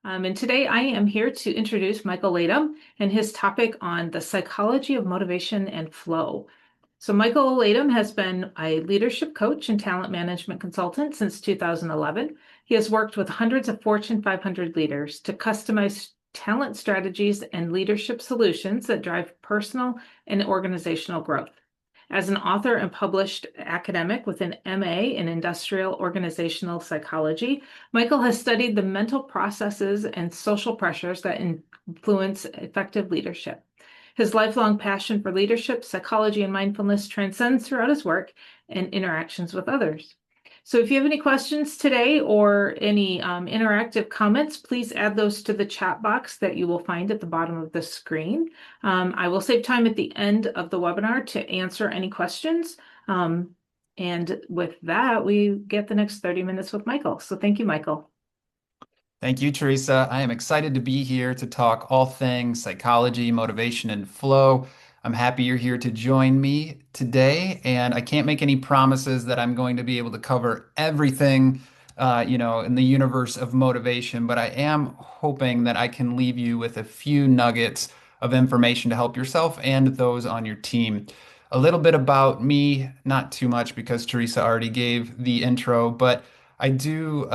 And today I am here to introduce Michael Leytem and his topic on the psychology of motivation and flow. So Michael Leytem has been a leadership coach and talent management consultant since 2011. He has worked with hundreds of Fortune 500 leaders to customize talent strategies and leadership solutions that drive personal and organizational growth. As an author and published academic with an MA in industrial organizational psychology, Michael has studied the mental processes and social pressures that influence effective leadership. His lifelong passion for leadership, psychology, and mindfulness transcends throughout his work and interactions with others. So if you have any questions today or any interactive comments, please add those to the chat box that you will find at the bottom of the screen. I will save time at the end of the webinar to answer any questions. And with that, we get the next 30 minutes with Michael. So thank you, Michael. Thank you, Teresa. I am excited to be here to talk all things psychology, motivation, and flow. I'm happy you're here to join me today, and I can't make any promises that I'm going to be able to cover everything, in the universe of motivation, but I am hoping that I can leave you with a few nuggets of information to help yourself and those on your team. A little bit about me, not too much because Teresa already gave the intro, but I do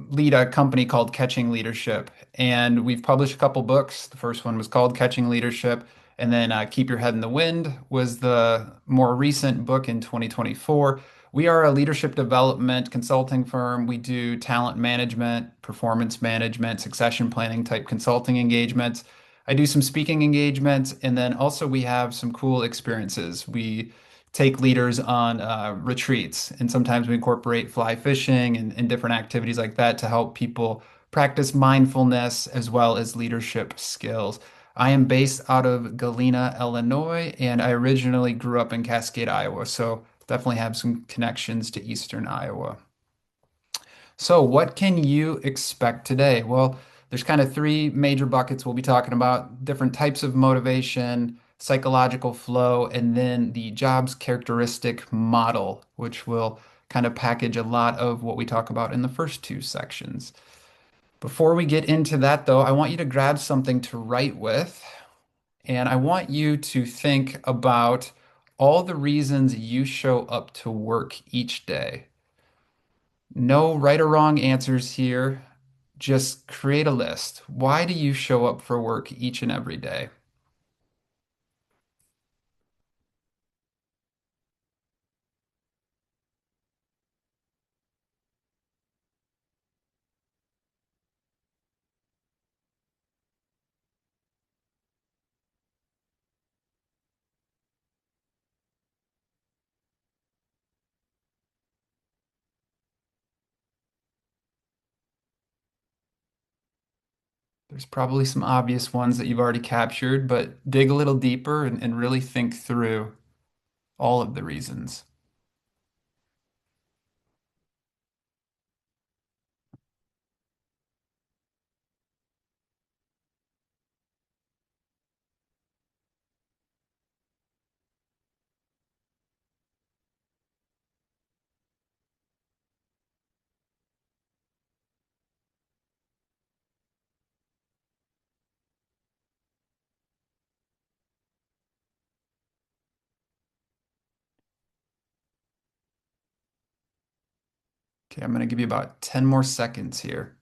lead a company called Catching Leadership, and we've published a couple books. The first one was called Catching Leadership, and then Keep Your Head in the Wind was the more recent book in 2024. We are a leadership development consulting firm. We do talent management, performance management, succession planning type consulting engagements. I do some speaking engagements, and then also we have some cool experiences. We take leaders on retreats, and sometimes we incorporate fly fishing and different activities like that to help people practice mindfulness as well as leadership skills. I am based out of Galena, Illinois, and I originally grew up in Cascade, Iowa, so definitely have some connections to Eastern Iowa. So, what can you expect today? Well, there's kind of three major buckets we'll be talking about: different types of motivation, psychological flow, and then the jobs characteristic model, which will kind of package a lot of what we talk about in the first two sections. Before we get into that, though, I want you to grab something to write with, and I want you to think about all the reasons you show up to work each day. No right or wrong answers here. Just create a list. Why do you show up for work each and every day? There's probably some obvious ones that you've already captured, but dig a little deeper and really think through all of the reasons. Okay, I'm going to give you about 10 more seconds here.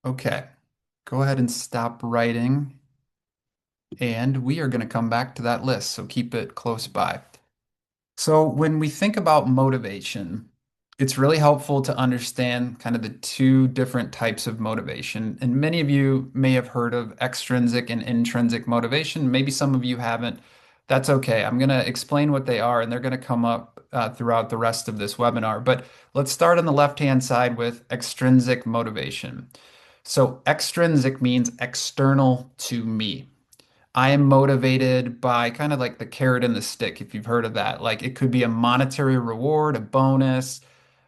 Okay, go ahead and stop writing, and we are going to come back to that list, so keep it close by. So, when we think about motivation, it's really helpful to understand kind of the two different types of motivation. And many of you may have heard of extrinsic and intrinsic motivation. Maybe some of you haven't. That's okay. I'm going to explain what they are, and they're going to come up throughout the rest of this webinar. But let's start on the left-hand side with extrinsic motivation. So, extrinsic means external to me. I am motivated by kind of like the carrot and the stick, if you've heard of that. Like it could be a monetary reward, a bonus,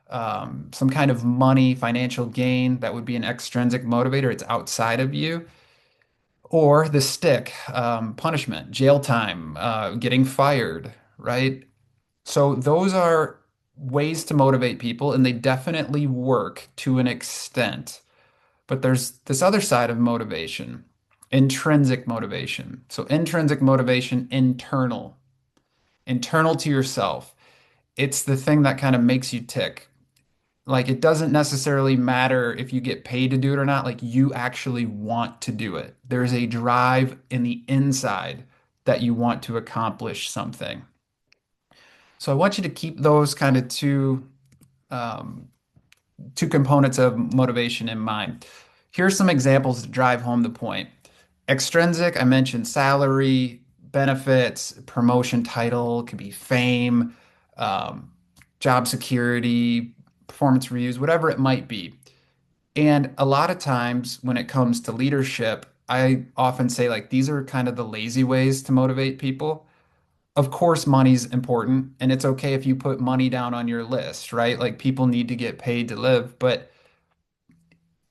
some kind of money, financial gain that would be an extrinsic motivator. It's outside of you. Or the stick, punishment, jail time, getting fired, right? So those are ways to motivate people, and they definitely work to an extent. But there's this other side of motivation, intrinsic motivation. So intrinsic motivation, internal to yourself. It's the thing that kind of makes you tick. Like it doesn't necessarily matter if you get paid to do it or not. Like you actually want to do it. There's a drive in the inside that you want to accomplish something. So I want you to keep those kind of um, two components of motivation in mind. Here are some examples to drive home the point. Extrinsic, I mentioned salary, benefits, promotion title, could be fame, um, job security, performance reviews, whatever it might be. And a lot of times when it comes to leadership, I often say like these are kind of the lazy ways to motivate people. Of course, money's important, and it's okay if you put money down on your list, right? Like people need to get paid to live, but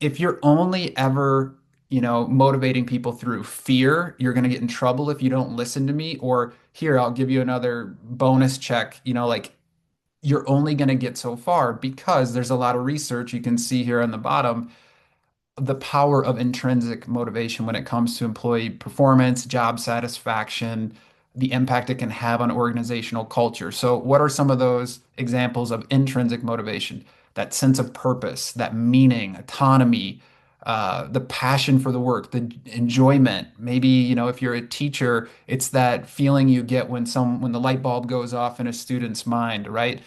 if you're only ever, motivating people through fear, you're going to get in trouble if you don't listen to me. Or here, I'll give you another bonus check. Like you're only going to get so far because there's a lot of research you can see here on the bottom the power of intrinsic motivation when it comes to employee performance, job satisfaction, the impact it can have on organizational culture. So, what are some of those examples of intrinsic motivation? That sense of purpose, that meaning, autonomy, the passion for the work, the enjoyment. Maybe, if you're a teacher, it's that feeling you get when the light bulb goes off in a student's mind, right?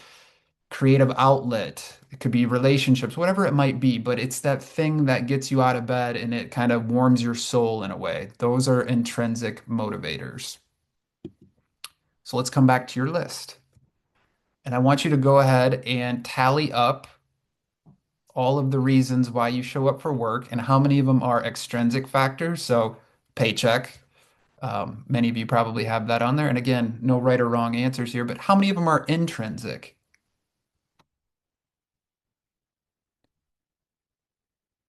Creative outlet. It could be relationships, whatever it might be, but it's that thing that gets you out of bed and it kind of warms your soul in a way. Those are intrinsic motivators. So let's come back to your list. And I want you to go ahead and tally up all of the reasons why you show up for work and how many of them are extrinsic factors. So, paycheck. Many of you probably have that on there. And again, no right or wrong answers here, but how many of them are intrinsic?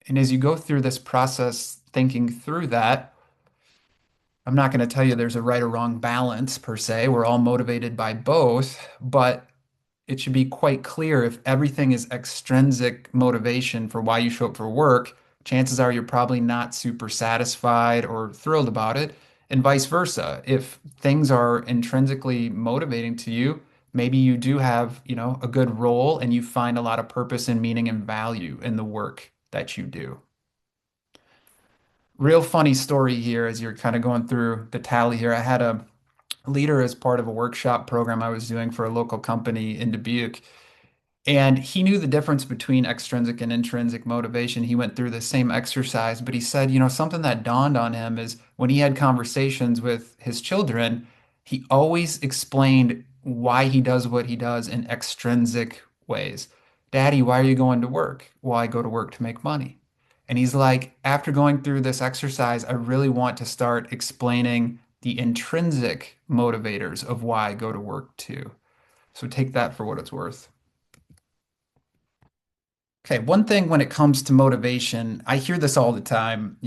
And as you go through this process, thinking through that, I'm not going to tell you there's a right or wrong balance per se. We're all motivated by both, but it should be quite clear if everything is extrinsic motivation for why you show up for work, chances are you're probably not super satisfied or thrilled about it. And vice versa. If things are intrinsically motivating to you, maybe you do have, a good role and you find a lot of purpose and meaning and value in the work that you do. Real funny story here as you're kind of going through the tally here. I had a leader as part of a workshop program I was doing for a local company in Dubuque. And he knew the difference between extrinsic and intrinsic motivation. He went through the same exercise, but he said, something that dawned on him is when he had conversations with his children, he always explained why he does what he does in extrinsic ways. Daddy, why are you going to work? Well, I go to work to make money. And he's like, after going through this exercise, I really want to start explaining the intrinsic motivators of why I go to work too. So take that for what it's worth. Okay, one thing when it comes to motivation, I hear this all the time,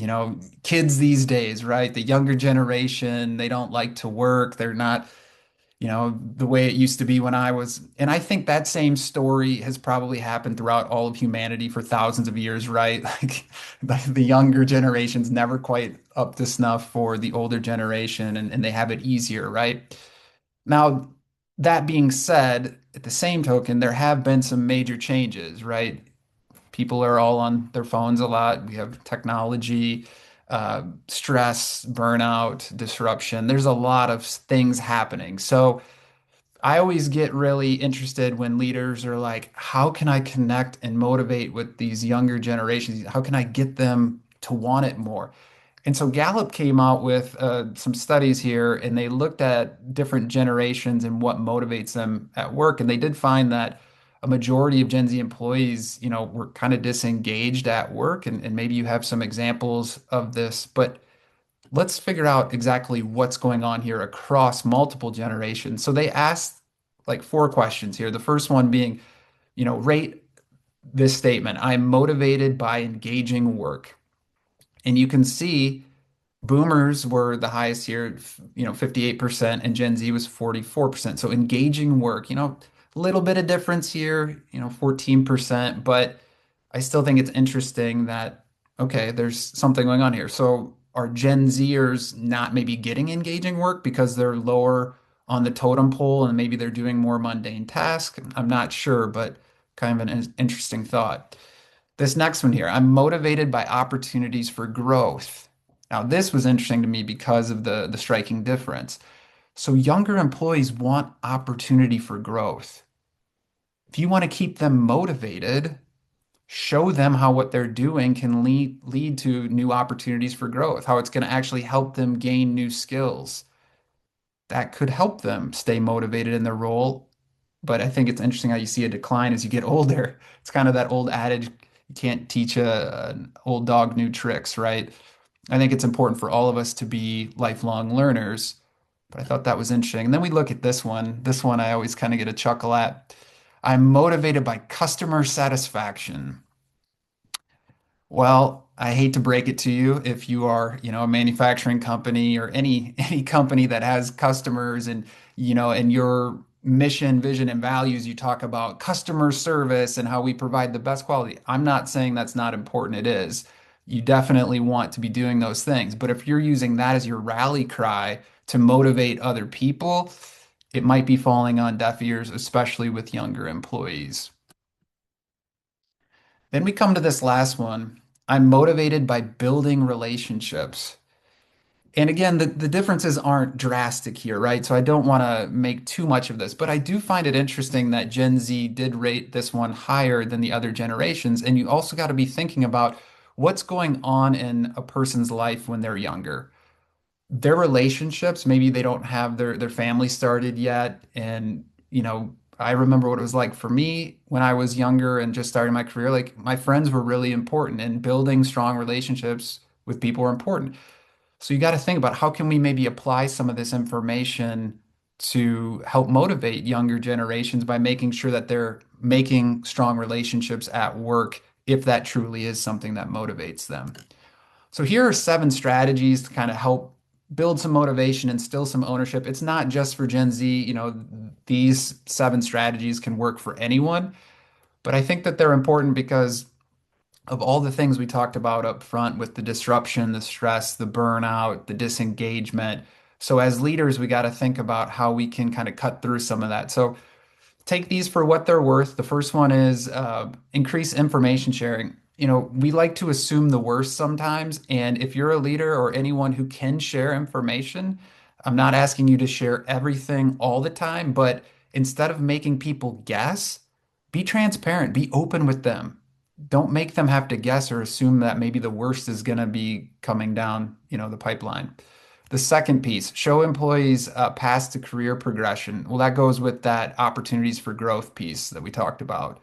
kids these days, right? The younger generation, they don't like to work. They're not, the way it used to be when I was. And I think that same story has probably happened throughout all of humanity for thousands of years, right? Like the younger generation's never quite up to snuff for the older generation and they have it easier, right? Now, that being said, at the same token, there have been some major changes, right? People are all on their phones a lot. We have technology, stress, burnout, disruption. There's a lot of things happening. So I always get really interested when leaders are like, how can I connect and motivate with these younger generations? How can I get them to want it more? And so Gallup came out with some studies here, and they looked at different generations and what motivates them at work. And they did find that a majority of Gen Z employees, were kind of disengaged at work. And maybe you have some examples of this, but let's figure out exactly what's going on here across multiple generations. So they asked like four questions here. The first one being, rate this statement, I'm motivated by engaging work. And you can see boomers were the highest here, 58%, and Gen Z was 44%. So engaging work, a little bit of difference here, 14%, but I still think it's interesting that, okay, there's something going on here. So are Gen Zers not maybe getting engaging work because they're lower on the totem pole and maybe they're doing more mundane tasks? I'm not sure, but kind of an interesting thought. This next one here, I'm motivated by opportunities for growth. Now, this was interesting to me because of the striking difference. So younger employees want opportunity for growth. If you want to keep them motivated, show them how what they're doing can lead to new opportunities for growth, how it's going to actually help them gain new skills. That could help them stay motivated in their role. But I think it's interesting how you see a decline as you get older. It's kind of that old adage, you can't teach an old dog new tricks, right? I think it's important for all of us to be lifelong learners. But I thought that was interesting. And then we look at this one. This one I always kind of get a chuckle at. I'm motivated by customer satisfaction. Well, I hate to break it to you if you are, a manufacturing company or any company that has customers and, and your mission, vision, and values, you talk about customer service and how we provide the best quality. I'm not saying that's not important. It is. You definitely want to be doing those things. But if you're using that as your rally cry to motivate other people, it might be falling on deaf ears, especially with younger employees. Then we come to this last one. I'm motivated by building relationships. And again, the differences aren't drastic here, right? So I don't want to make too much of this, but I do find it interesting that Gen Z did rate this one higher than the other generations. And you also got to be thinking about what's going on in a person's life when they're younger. Their relationships, maybe they don't have their family started yet. And, I remember what it was like for me when I was younger and just starting my career. Like my friends were really important and building strong relationships with people were important. So you got to think about how can we maybe apply some of this information to help motivate younger generations by making sure that they're making strong relationships at work if that truly is something that motivates them. So here are 7 strategies to kind of help build some motivation, instill some ownership. It's not just for Gen Z, these 7 strategies can work for anyone, but I think that they're important because of all the things we talked about up front with the disruption, the stress, the burnout, the disengagement. So as leaders, we got to think about how we can kind of cut through some of that. So take these for what they're worth. The first one is increase information sharing. We like to assume the worst sometimes. And if you're a leader or anyone who can share information, I'm not asking you to share everything all the time, but instead of making people guess, be transparent, be open with them. Don't make them have to guess or assume that maybe the worst is going to be coming down, the pipeline. The second piece, show employees paths to career progression. Well, that goes with that opportunities for growth piece that we talked about.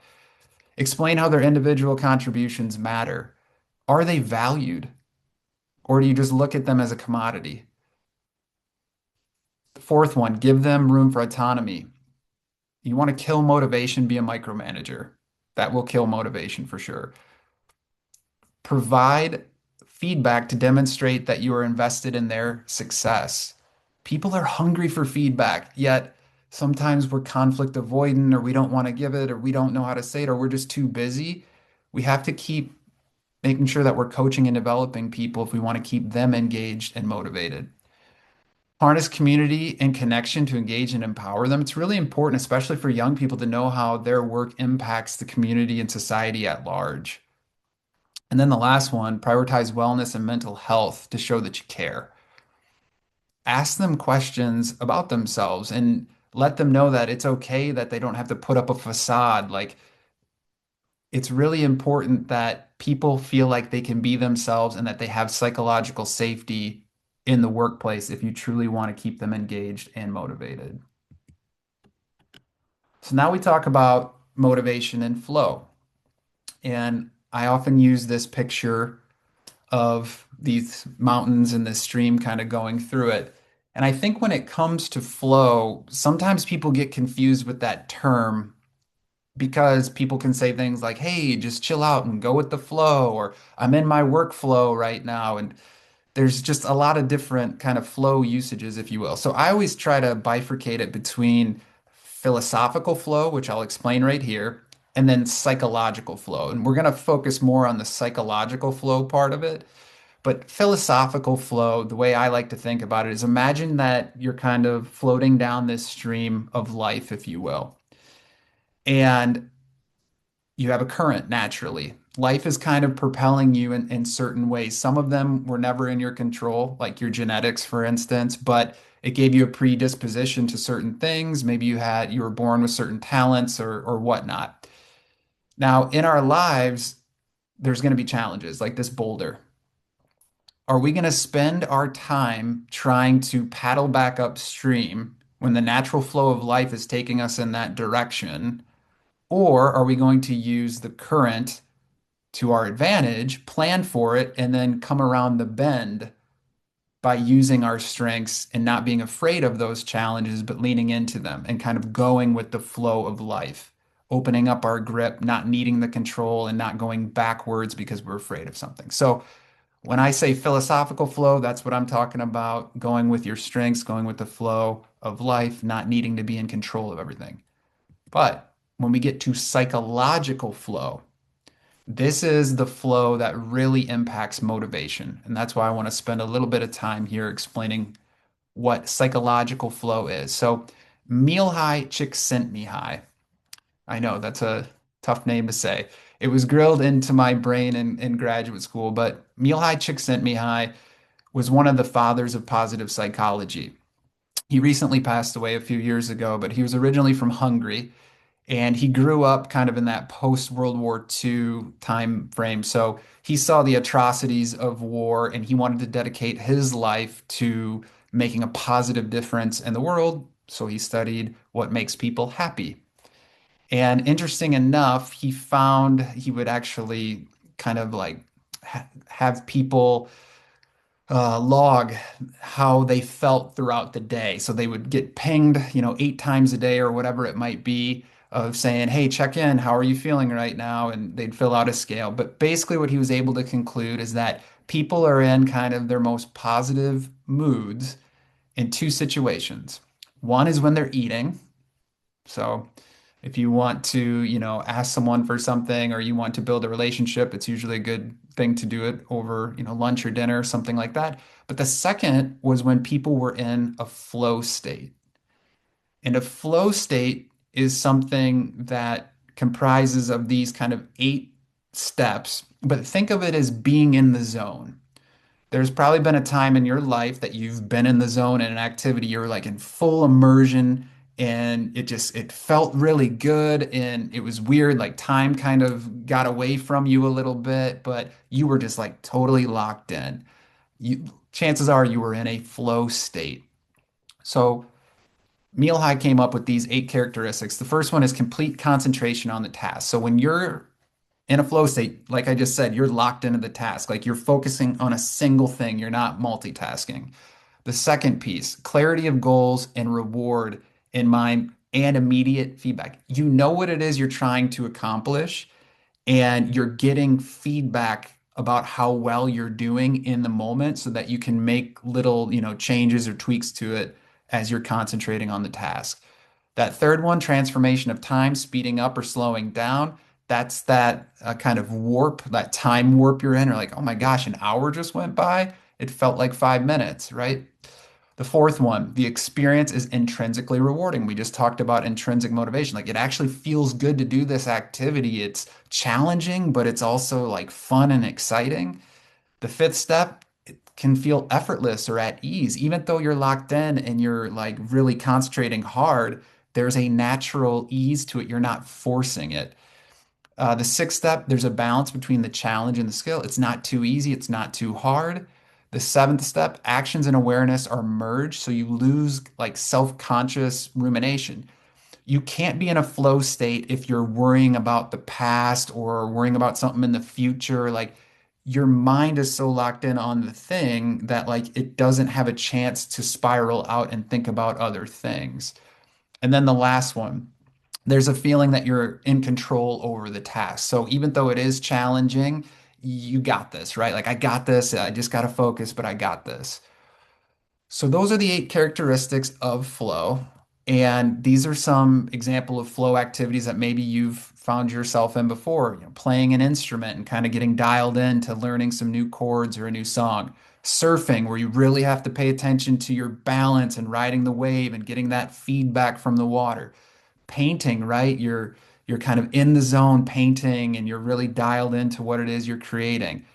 Explain how their individual contributions matter. Are they valued? Or do you just look at them as a commodity? The fourth one, give them room for autonomy. You want to kill motivation, be a micromanager. That will kill motivation for sure. Provide feedback to demonstrate that you are invested in their success. People are hungry for feedback, yet sometimes we're conflict avoidant or we don't want to give it or we don't know how to say it or we're just too busy. We have to keep making sure that we're coaching and developing people if we want to keep them engaged and motivated. Harness community and connection to engage and empower them. It's really important, especially for young people, to know how their work impacts the community and society at large. And then the last one, prioritize wellness and mental health to show that you care. Ask them questions about themselves and let them know that it's okay that they don't have to put up a facade. Like it's really important that people feel like they can be themselves and that they have psychological safety in the workplace if you truly want to keep them engaged and motivated. So now we talk about motivation and flow. And I often use this picture of these mountains and this stream kind of going through it. And I think when it comes to flow, sometimes people get confused with that term because people can say things like, hey, just chill out and go with the flow, or I'm in my workflow right now. And there's just a lot of different kind of flow usages, if you will. So I always try to bifurcate it between philosophical flow, which I'll explain right here, and then psychological flow. And we're going to focus more on the psychological flow part of it. But philosophical flow, the way I like to think about it is imagine that you're kind of floating down this stream of life, if you will. And you have a current naturally. Life is kind of propelling you in certain ways. Some of them were never in your control, like your genetics, for instance, but it gave you a predisposition to certain things. Maybe you were born with certain talents or whatnot. Now, in our lives, there's going to be challenges like this boulder. Are we going to spend our time trying to paddle back upstream when the natural flow of life is taking us in that direction? Or are we going to use the current to our advantage, plan for it, and then come around the bend by using our strengths and not being afraid of those challenges, but leaning into them and kind of going with the flow of life, opening up our grip, not needing the control and not going backwards because we're afraid of something. So when I say philosophical flow, that's what I'm talking about, going with your strengths, going with the flow of life, not needing to be in control of everything. But when we get to psychological flow, this is the flow that really impacts motivation. And that's why I want to spend a little bit of time here explaining what psychological flow is. So, meal high Csikszentmihalyi. I know that's a tough name to say. It was grilled into my brain in graduate school, but meal high Csikszentmihalyi was one of the fathers of positive psychology. He recently passed away a few years ago, but he was originally from Hungary and he grew up kind of in that post World War II time frame. So he saw the atrocities of war and he wanted to dedicate his life to making a positive difference in the world. So he studied what makes people happy. And interesting enough, he found he would actually kind of like have people log how they felt throughout the day. So they would get pinged, 8 times a day or whatever it might be of saying, hey, check in. How are you feeling right now? And they'd fill out a scale. But basically, what he was able to conclude is that people are in kind of their most positive moods in two situations. One is when they're eating. So if you want to, ask someone for something or you want to build a relationship, it's usually a good thing to do it over, lunch or dinner, something like that. But the second was when people were in a flow state. And a flow state is something that comprises of these kind of 8 steps, but think of it as being in the zone. There's probably been a time in your life that you've been in the zone in an activity, you're like in full immersion and it felt really good and it was weird, like time kind of got away from you a little bit, but you were just like totally locked in. Chances are you were in a flow state. So Meal High came up with these 8 characteristics. The first one is complete concentration on the task. So when you're in a flow state, like I just said, you're locked into the task. Like you're focusing on a single thing. You're not multitasking. The second piece, clarity of goals and reward in mind and immediate feedback. You know what it is you're trying to accomplish, and you're getting feedback about how well you're doing in the moment so that you can make little, changes or tweaks to it as you're concentrating on the task. That third one, transformation of time, speeding up or slowing down. That's that kind of warp, that time warp you're in. Or like, oh my gosh, an hour just went by. It felt like 5 minutes, right? The fourth one, the experience is intrinsically rewarding. We just talked about intrinsic motivation. Like it actually feels good to do this activity. It's challenging, but it's also like fun and exciting. The fifth step, it can feel effortless or at ease. Even though you're locked in and you're like really concentrating hard, there's a natural ease to it. You're not forcing it. The sixth step, there's a balance between the challenge and the skill. It's not too easy, it's not too hard. The seventh step, actions and awareness are merged, so you lose like self-conscious rumination. You can't be in a flow state if you're worrying about the past or worrying about something in the future. Like your mind is so locked in on the thing that like it doesn't have a chance to spiral out and think about other things. And then the last one, there's a feeling that you're in control over the task. So even though it is challenging, you got this, right? Like, I got this. I just got to focus, but I got this. So those are the 8 characteristics of flow. And these are some example of flow activities that maybe you've found yourself in before, playing an instrument and kind of getting dialed in to learning some new chords or a new song. Surfing, where you really have to pay attention to your balance and riding the wave and getting that feedback from the water. Painting, right? You're kind of in the zone painting and you're really dialed into what it is you're creating.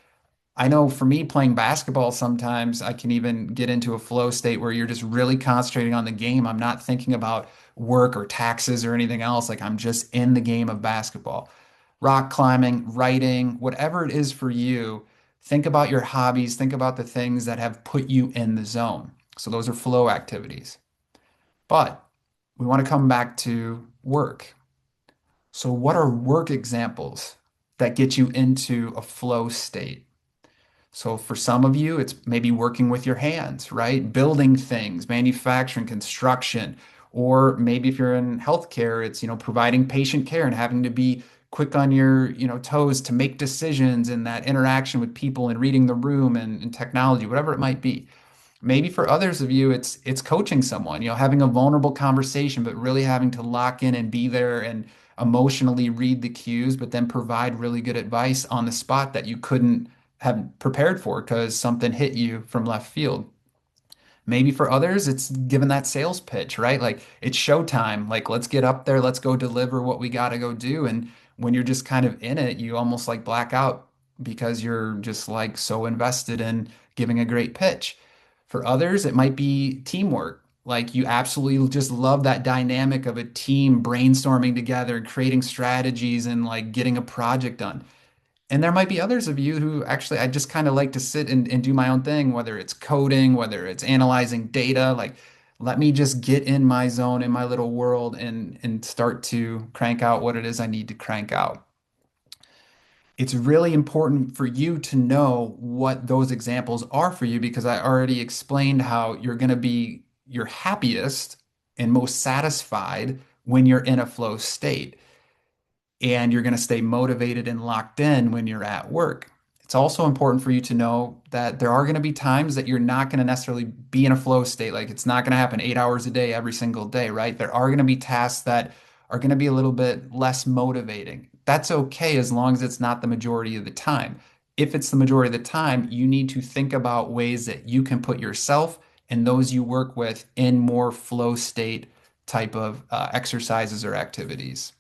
I know for me playing basketball, sometimes I can even get into a flow state where you're just really concentrating on the game. I'm not thinking about work or taxes or anything else. Like, I'm just in the game of basketball. Rock climbing, writing, whatever it is for you, think about your hobbies, think about the things that have put you in the zone. So those are flow activities. But we want to come back to work. So what are work examples that get you into a flow state? So for some of you, it's maybe working with your hands, right? Building things, manufacturing, construction, or maybe if you're in healthcare, it's, providing patient care and having to be quick on your, toes to make decisions and that interaction with people and reading the room and technology, whatever it might be. Maybe for others of you, it's coaching someone, having a vulnerable conversation, but really having to lock in and be there and emotionally read the cues, but then provide really good advice on the spot that you couldn't have prepared for because something hit you from left field. Maybe for others, it's given that sales pitch, right? Like, it's showtime. Like, let's get up there, let's go deliver what we got to go do. And when you're just kind of in it, you almost like black out because you're just like so invested in giving a great pitch. For others, it might be teamwork. Like, you absolutely just love that dynamic of a team brainstorming together, creating strategies, and like getting a project done. And there might be others of you who actually I just kind of like to sit and do my own thing, whether it's coding, whether it's analyzing data. Like, let me just get in my zone, in my little world, and start to crank out what it is I need to crank out. It's really important for you to know what those examples are for you because I already explained how you're going to be your happiest and most satisfied when you're in a flow state and you're going to stay motivated and locked in when you're at work. It's also important for you to know that there are going to be times that you're not going to necessarily be in a flow state. Like, it's not going to happen 8 hours a day every single day, right? There are going to be tasks that are going to be a little bit less motivating. That's okay as long as it's not the majority of the time. If it's the majority of the time, you need to think about ways that you can put yourself and those you work with in more flow state type of exercises or activities.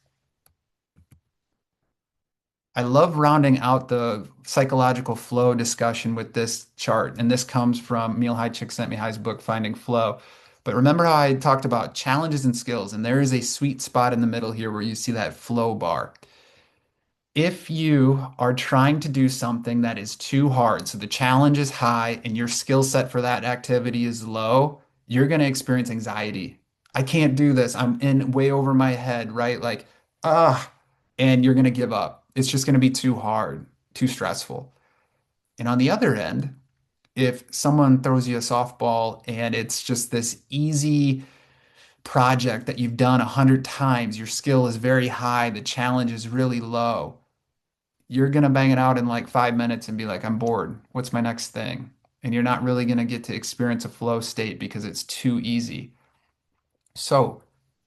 I love rounding out the psychological flow discussion with this chart, and this comes from Mihaly Csikszentmihalyi's book, Finding Flow. But remember how I talked about challenges and skills, and there is a sweet spot in the middle here where you see that flow bar. If you are trying to do something that is too hard, so the challenge is high and your skill set for that activity is low, you're going to experience anxiety. I can't do this. I'm in way over my head, right? Like, ah, and you're going to give up. It's just going to be too hard, too stressful. And on the other end, if someone throws you a softball and it's just this easy project that you've done 100 times, your skill is very high, the challenge is really low, you're going to bang it out in like 5 minutes and be like, I'm bored. What's my next thing? And you're not really going to get to experience a flow state because it's too easy. So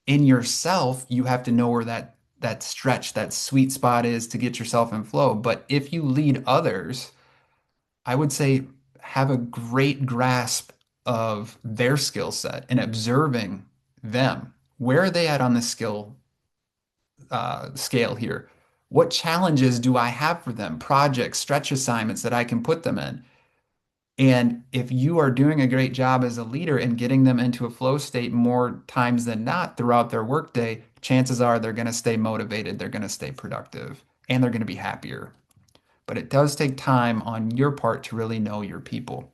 in yourself, you have to know where that stretch, that sweet spot is to get yourself in flow. But if you lead others, I would say have a great grasp of their skill set and observing them. Where are they at on the skill scale here? What challenges do I have for them? Projects, stretch assignments that I can put them in. And if you are doing a great job as a leader and getting them into a flow state more times than not throughout their workday, chances are they're going to stay motivated, they're going to stay productive, and they're going to be happier. But it does take time on your part to really know your people.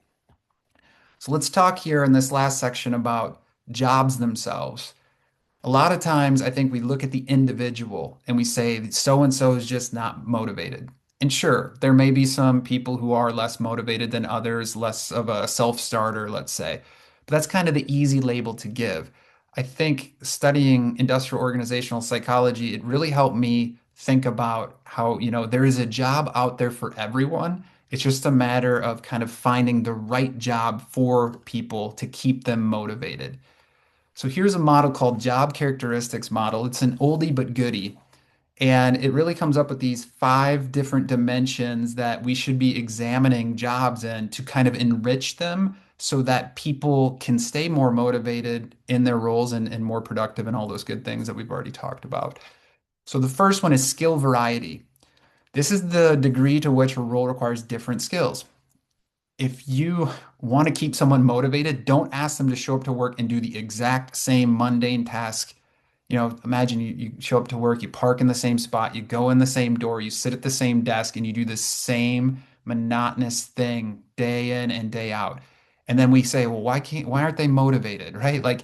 So let's talk here in this last section about jobs themselves. A lot of times, I think we look at the individual and we say so and so is just not motivated. And sure, there may be some people who are less motivated than others, less of a self-starter, let's say. But that's kind of the easy label to give. I think studying industrial organizational psychology, it really helped me think about how, there is a job out there for everyone. It's just a matter of kind of finding the right job for people to keep them motivated. So here's a model called Job Characteristics Model. It's an oldie but goodie. And it really comes up with these five different dimensions that we should be examining jobs in to kind of enrich them so that people can stay more motivated in their roles and more productive and all those good things that we've already talked about. So the first one is skill variety. This is the degree to which a role requires different skills. If you want to keep someone motivated, don't ask them to show up to work and do the exact same mundane task. Imagine you show up to work, you park in the same spot, you go in the same door, you sit at the same desk, and you do the same monotonous thing day in and day out. And then we say, well, why aren't they motivated, right? Like,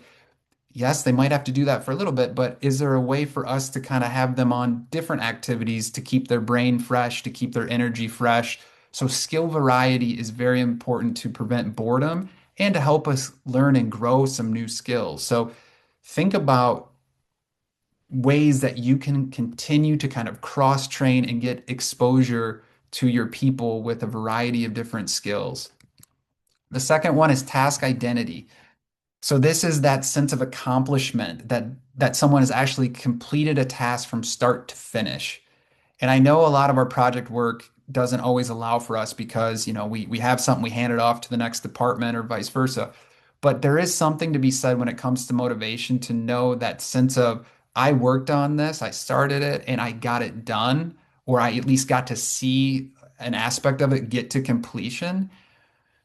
yes, they might have to do that for a little bit, but is there a way for us to kind of have them on different activities to keep their brain fresh, to keep their energy fresh? So skill variety is very important to prevent boredom and to help us learn and grow some new skills. So think about ways that you can continue to kind of cross train and get exposure to your people with a variety of different skills. The second one is task identity. So this is that sense of accomplishment that someone has actually completed a task from start to finish. And I know a lot of our project work doesn't always allow for us because, we have something, we hand it off to the next department or vice versa. But there is something to be said when it comes to motivation to know that sense of, I worked on this, I started it, and I got it done, or I at least got to see an aspect of it get to completion.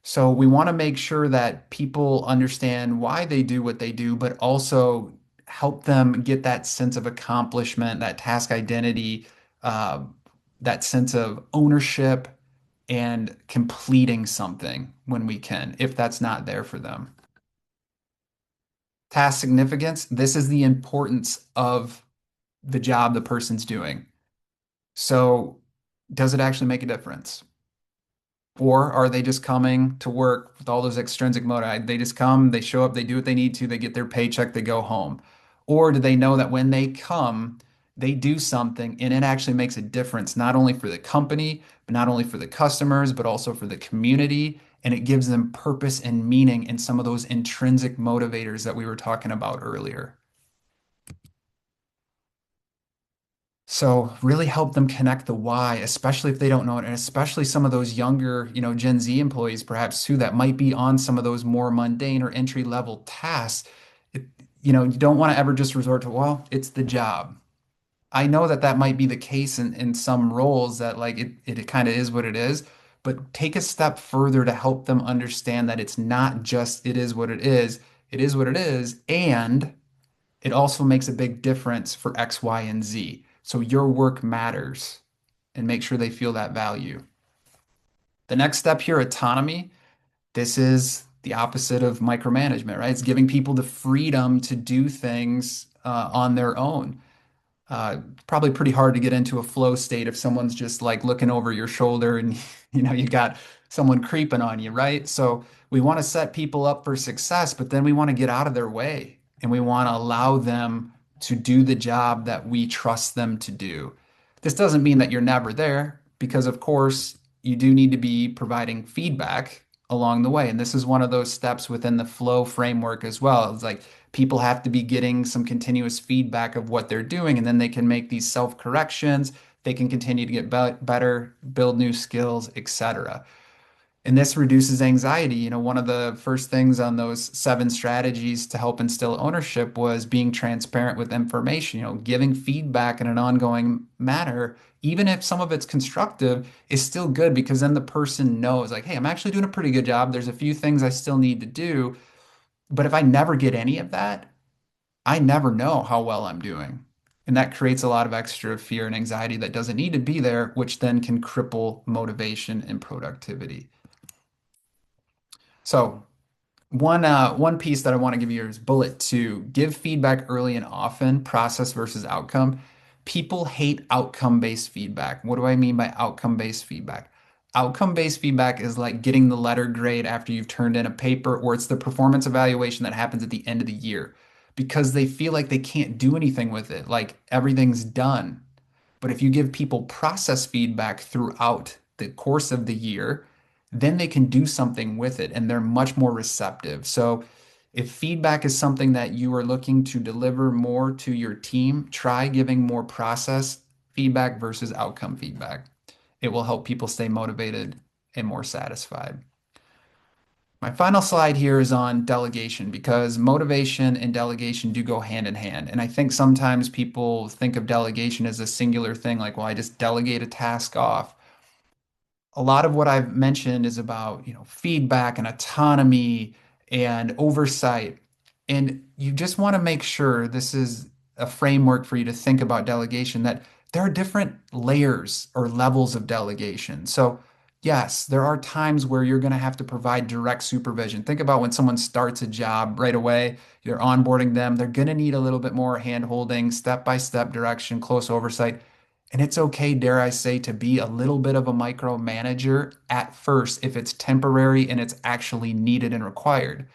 So we want to make sure that people understand why they do what they do, but also help them get that sense of accomplishment, that task identity, uh, that sense of ownership and completing something when we can, if that's not there for them. Task significance, this is the importance of the job the person's doing. So does it actually make a difference? Or are they just coming to work with all those extrinsic motives? They just come, they show up, they do what they need to, they get their paycheck, they go home. Or do they know that when they come, they do something and it actually makes a difference, not only for the company, but not only for the customers, but also for the community. And it gives them purpose and meaning in some of those intrinsic motivators that we were talking about earlier. So really help them connect the why, especially if they don't know it, and especially some of those younger, Gen Z employees perhaps too, that might be on some of those more mundane or entry level tasks. It, you don't want to ever just resort to, well, it's the job. I know that that might be the case in some roles that like it kind of is what it is, but take a step further to help them understand that it's not just it is what it is what it is, and it also makes a big difference for X, Y, and Z. So your work matters and make sure they feel that value. The next step here, autonomy. This is the opposite of micromanagement, right? It's giving people the freedom to do things on their own. Probably pretty hard to get into a flow state if someone's just like looking over your shoulder and you got someone creeping on you, right? So we want to set people up for success, but then we want to get out of their way and we want to allow them to do the job that we trust them to do. This doesn't mean that you're never there because of course you do need to be providing feedback along the way. And this is one of those steps within the flow framework as well. It's like people have to be getting some continuous feedback of what they're doing, and then they can make these self corrections. They can continue to get better, build new skills, etc. And this reduces anxiety. One of the first things on those 7 strategies to help instill ownership was being transparent with information, giving feedback in an ongoing manner, even if some of it's constructive, is still good because then the person knows, like, hey, I'm actually doing a pretty good job. There's a few things I still need to do. But if I never get any of that, I never know how well I'm doing. And that creates a lot of extra fear and anxiety that doesn't need to be there, which then can cripple motivation and productivity. So one piece that I want to give you is bullet 2, give feedback early and often, process versus outcome. People hate outcome-based feedback. What do I mean by outcome-based feedback? Outcome-based feedback is like getting the letter grade after you've turned in a paper, or it's the performance evaluation that happens at the end of the year. because they feel like they can't do anything with it, like everything's done. But if you give people process feedback throughout the course of the year, then they can do something with it and they're much more receptive. So if feedback is something that you are looking to deliver more to your team, try giving more process feedback versus outcome feedback. It will help people stay motivated and more satisfied. My final slide here is on delegation because motivation and delegation do go hand in hand. And I think sometimes people think of delegation as a singular thing, like, well, I just delegate a task off. A lot of what I've mentioned is about, feedback and autonomy and oversight. And you just want to make sure this is a framework for you to think about delegation, that there are different layers or levels of delegation. So, yes, there are times where you're going to have to provide direct supervision. Think about when someone starts a job right away, you're onboarding them, they're going to need a little bit more hand-holding, step-by-step direction, close oversight. And it's okay, dare I say, to be a little bit of a micromanager at first if it's temporary and it's actually needed and required.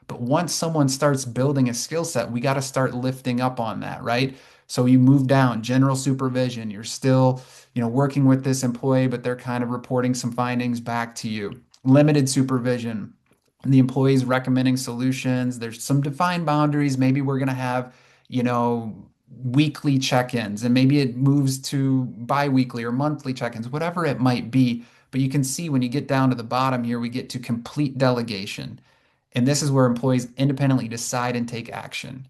But once someone starts building a skill set, we got to start lifting up on that, right? So you move down, general supervision. You're still, working with this employee, but they're kind of reporting some findings back to you. Limited supervision. The employee's recommending solutions. There's some defined boundaries. Maybe we're going to have, you know, weekly check-ins, and maybe it moves to bi-weekly or monthly check-ins, whatever it might be. But you can see when you get down to the bottom here, we get to complete delegation. And this is where employees independently decide and take action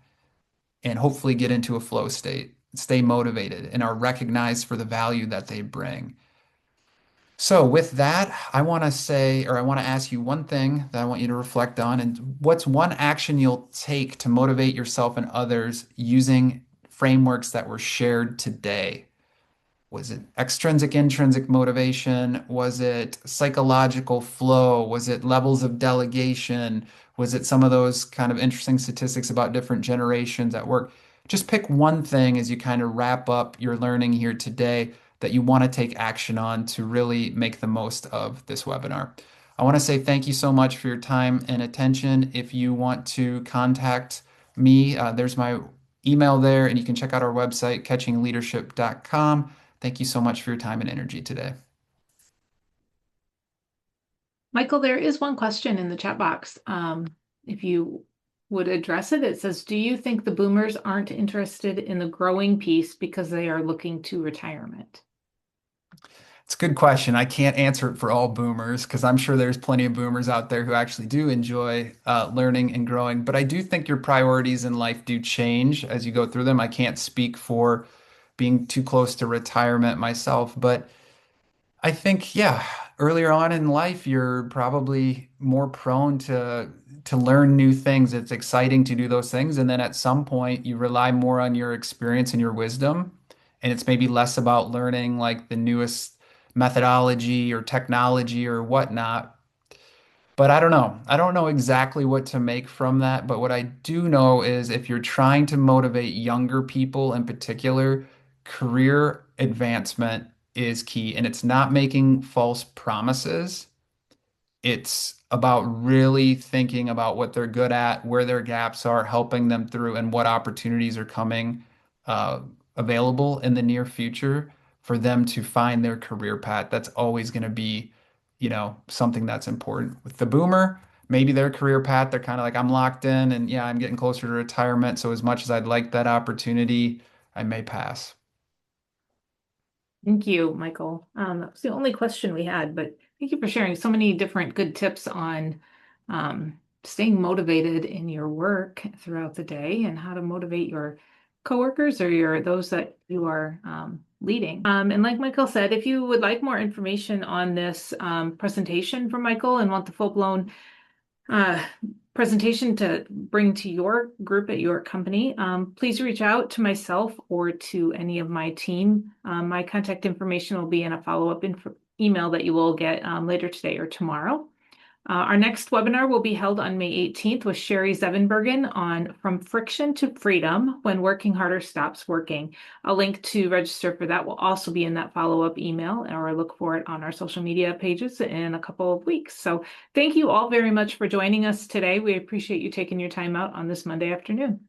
and hopefully get into a flow state, stay motivated, and are recognized for the value that they bring. So, with that, I want to say, or I want to ask you one thing that I want you to reflect on. And what's one action you'll take to motivate yourself and others using frameworks that were shared today? Was it extrinsic, intrinsic motivation? Was it psychological flow? Was it levels of delegation? Was it some of those kind of interesting statistics about different generations at work? Just pick one thing as you kind of wrap up your learning here today that you want to take action on to really make the most of this webinar. I want to say thank you so much for your time and attention. If you want to contact me, there's my email there, and you can check out our website, catchingleadership.com. Thank you so much for your time and energy today. Michael, there is one question in the chat box. If you would address it, it says, do you think the boomers aren't interested in the growing piece because they are looking to retirement? It's a good question. I can't answer it for all boomers because I'm sure there's plenty of boomers out there who actually do enjoy learning and growing. But I do think your priorities in life do change as you go through them. I can't speak for being too close to retirement myself, but I think, yeah, earlier on in life, you're probably more prone to learn new things. It's exciting to do those things. And then at some point, you rely more on your experience and your wisdom. And it's maybe less about learning like the newest methodology or technology or whatnot. But I don't know. I don't know exactly what to make from that. But what I do know is if you're trying to motivate younger people in particular, career advancement is key. And it's not making false promises. It's about really thinking about what they're good at, where their gaps are, helping them through, and what opportunities are coming uh, available in the near future for them to find their career path. That's always going to be, something that's important. With the boomer, maybe their career path, they're kind of like, I'm locked in and yeah, I'm getting closer to retirement. So as much as I'd like that opportunity, I may pass. Thank you, Michael. That was the only question we had, but thank you for sharing so many different good tips on staying motivated in your work throughout the day and how to motivate your coworkers or those that you are leading. And like Michael said, if you would like more information on this presentation from Michael and want the full-blown uh, presentation to bring to your group at your company, please reach out to myself or to any of my team. My contact information will be in a follow-up email that you will get later today or tomorrow. Our next webinar will be held on May 18th with Sherry Zevenbergen on From Friction to Freedom When Working Harder Stops Working. A link to register for that will also be in that follow-up email, or look for it on our social media pages in a couple of weeks. So thank you all very much for joining us today. We appreciate you taking your time out on this Monday afternoon.